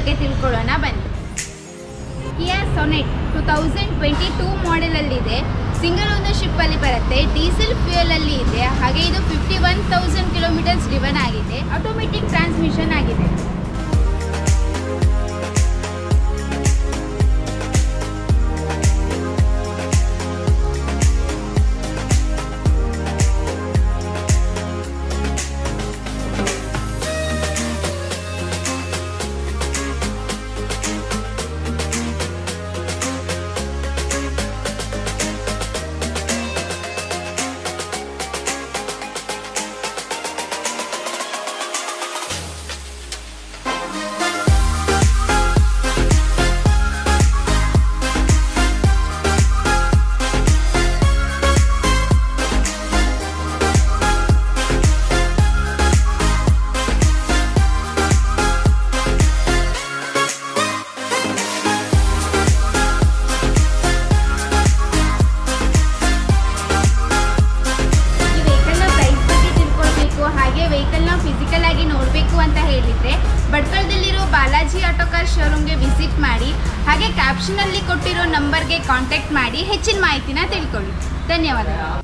ಬಗ್ಗೆ ತಿಳ್ಕೊಳ್ಳೋಣ ಬನ್ನಿ. ಕಿಯಾ ಸೊನೆಟ್ 2022 ಮಾಡೆಲಲ್ಲಿದೆ. ಸಿಂಗಲ್ ಓನರ್ಶಿಪ್ಪಲ್ಲಿ ಬರುತ್ತೆ. ಡೀಸೆಲ್ ಫ್ಯೂಯಲಲ್ಲಿ ಇದೆ. ಹಾಗೆ ಇದು 51,000 ಕಿಲೋಮೀಟರ್ಸ್ ಡ್ರಿವನ್ ಆಗಿದೆ. ಆಟೋಮೆಟಿಕ್ ಟ್ರಾನ್ಸ್ಮಿಷನ್ ಆಗಿದೆ. ವೆಹಿಕಲ್ನ ಫಿಸಿಕಲ್ ಆಗಿ ನೋಡಬೇಕು ಅಂತ ಹೇಳಿದರೆ ಬಡ್ಕಳದಲ್ಲಿರೋ ಬಾಲಾಜಿ ಆಟೋ ಕಾರ್ ಶೋರೂಮ್ಗೆ ವಿಸಿಟ್ ಮಾಡಿ. ಹಾಗೆ ಕ್ಯಾಪ್ಷನಲ್ಲಿ ಕೊಟ್ಟಿರೋ ನಂಬರ್ಗೆ ಕಾಂಟ್ಯಾಕ್ಟ್ ಮಾಡಿ ಹೆಚ್ಚಿನ ಮಾಹಿತಿನ ತಿಳ್ಕೊಳ್ಳಿ. ಧನ್ಯವಾದಗಳು.